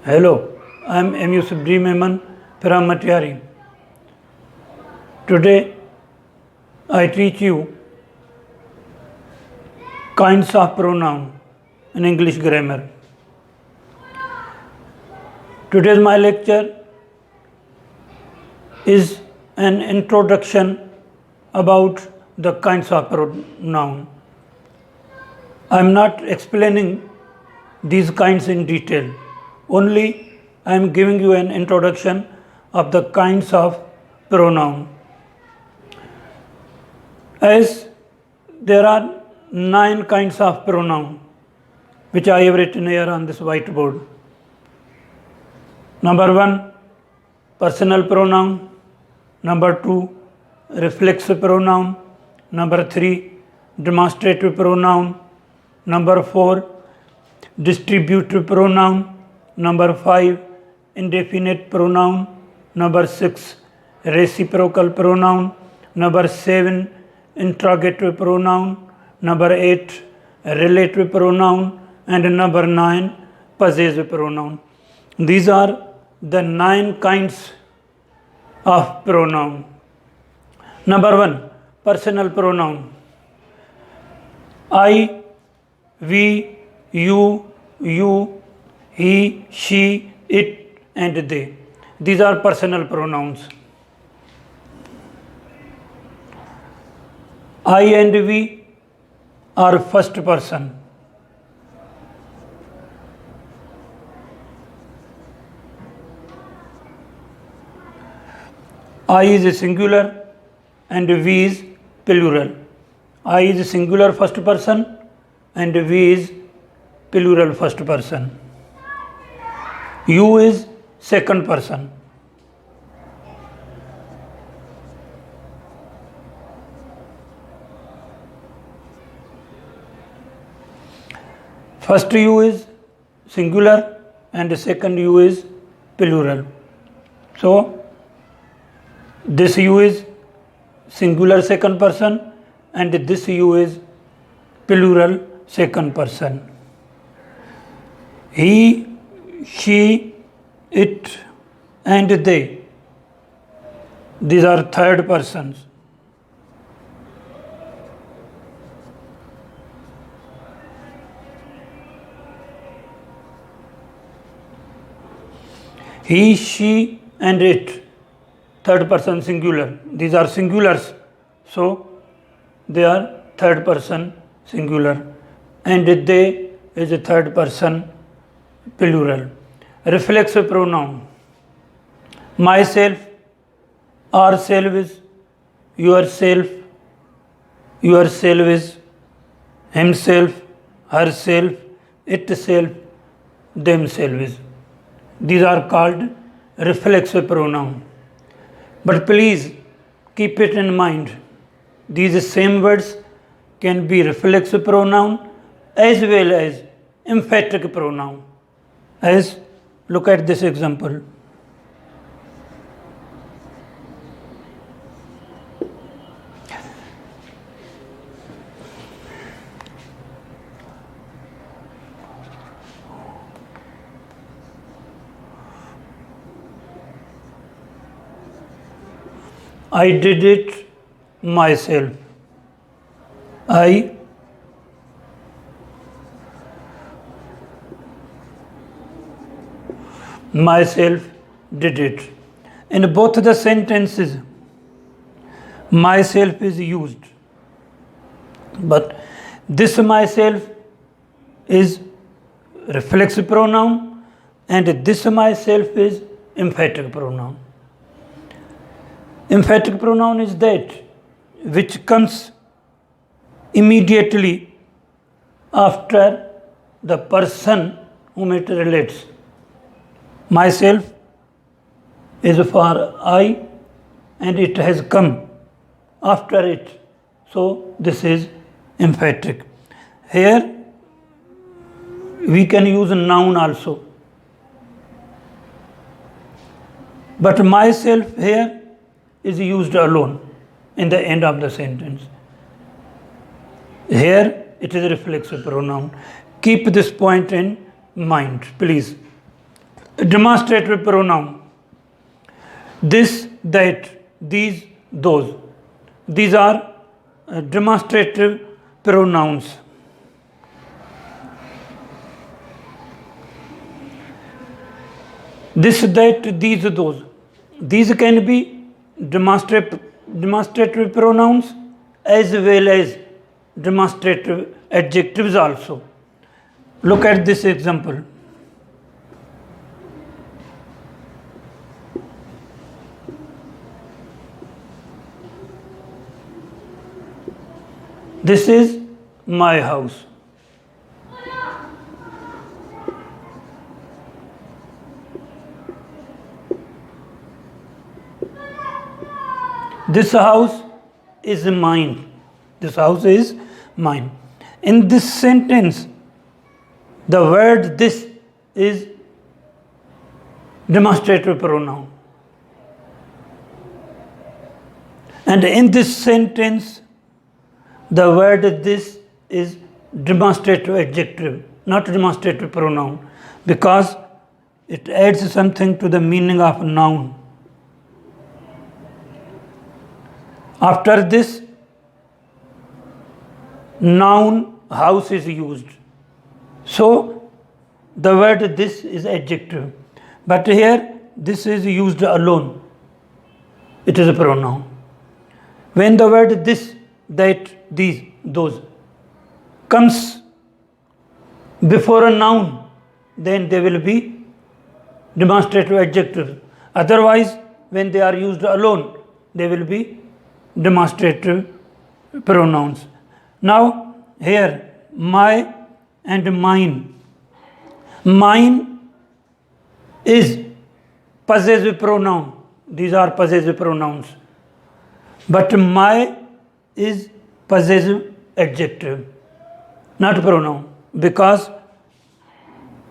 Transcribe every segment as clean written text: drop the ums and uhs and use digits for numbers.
Hello, I am M. Yusufdin Mehman from Matiari. Today I teach you kinds of pronoun in English grammar. Today's my lecture is an introduction about the kinds of pronoun. I am not explaining these kinds in detail. Only I am giving you an introduction of the kinds of pronoun. As there are 9 kinds of pronoun which I have written here on this whiteboard. Number 1, personal pronoun. Number 2, reflexive pronoun. Number 3, demonstrative pronoun. Number 4, distributive pronoun. Number 5, indefinite pronoun. Number 6, reciprocal pronoun. Number 7, interrogative pronoun. Number 8, relative pronoun. And number 9, possessive pronoun. These are the 9 kinds of pronoun. Number 1, personal pronoun. I, we, you, he, she, it, and they. These are personal pronouns. I and we are first person. I is singular and we is plural. I is singular first person and we is plural first person. You is second person. First you is singular and second you is plural. So this you is singular second person and this you is plural second person. He, she, it, and they. These are third persons. He, she, and it. Third person singular. These are singulars. So they are third person singular. And they is a third person plural. Reflexive pronoun. Myself, ourselves, yourself, yourselves, himself, herself, itself, themselves. These are called reflexive pronoun. But please keep it in mind. These same words can be reflexive pronoun as well as emphatic pronoun. As look at this example. I did it myself. I myself did it. In both the sentences, myself is used. But this myself is reflexive pronoun and this myself is emphatic pronoun. Emphatic pronoun is that which comes immediately after the person whom it relates. Myself is for I and it has come after it. So this is emphatic. Here we can use a noun also. But myself here is used alone in the end of the sentence. Here it is a reflexive pronoun. Keep this point in mind, please. demonstrative pronoun. This, that, these, those. These are demonstrative pronouns. This, that, these, those. These can be demonstrative pronouns as well as demonstrative adjectives also. Look at this example. This is my house. This house is mine. This house is mine. In this sentence, the word this is demonstrative pronoun. And in this sentence, the word this is demonstrative adjective, not demonstrative pronoun, because it adds something to the meaning of noun. After this, noun house is used. So, the word this is adjective. But here, this is used alone. It is a pronoun. When the word this, that, these, those comes before a noun, then they will be demonstrative adjectives. Otherwise, when they are used alone, they will be demonstrative pronouns. Now, here, my and mine. Mine is possessive pronoun. These are possessive pronouns. But my is possessive adjective, not pronoun, because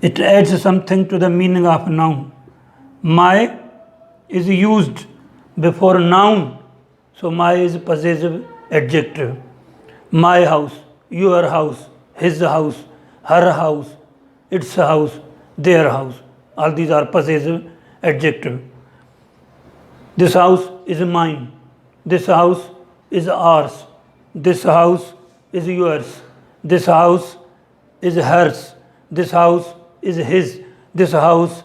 it adds something to the meaning of noun. My is used before noun, so my is possessive adjective. My house, your house, his house, her house, its house, their house. All these are possessive adjective. This house is mine. This house is ours. This house is yours. This house is hers. This house is his. This house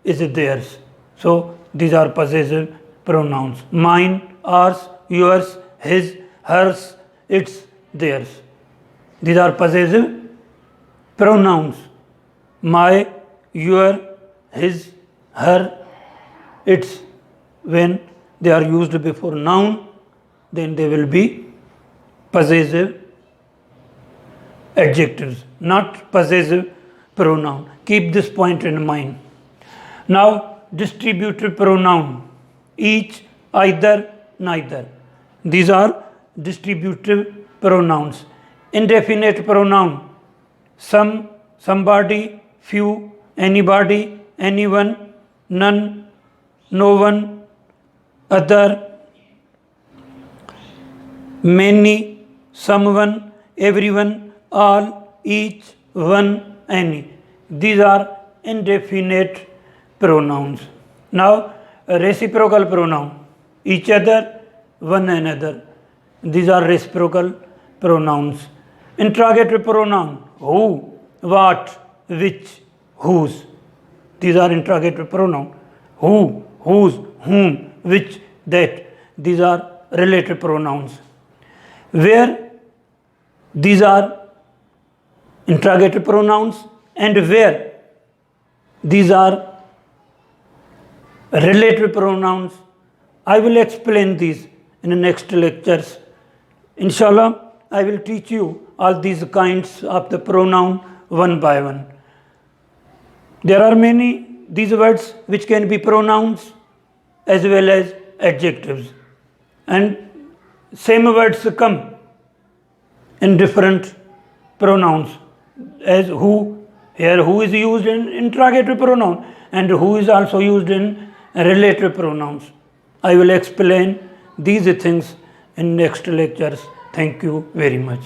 is theirs. So these are possessive pronouns. Mine, ours, yours, his, hers, its, theirs. These are possessive pronouns. My, your, his, her, its. When they are used before noun, then they will be possessive adjectives, not possessive pronoun. Keep this point in mind. Now, distributive pronoun. Each, either, neither. These are distributive pronouns. Indefinite pronoun. Some, somebody, few, anybody, anyone, none, no one, other, many, someone, everyone, all, each, one, any. These are indefinite pronouns. Now, a reciprocal pronoun. Each other, one another. These are reciprocal pronouns. Interrogative pronoun. Who, what, which, whose. These are interrogative pronoun. Who, whose, whom, which, that. These are relative pronouns. Where these are interrogative pronouns and where these are relative pronouns, I will explain these in the next lectures. Inshallah, I will teach you all these kinds of the pronoun one by one. There are many these words which can be pronouns as well as adjectives, and same words come in different pronouns, as who. Here who is used in interrogative pronoun and who is also used in relative pronouns. I will explain these things in next lectures. Thank you very much.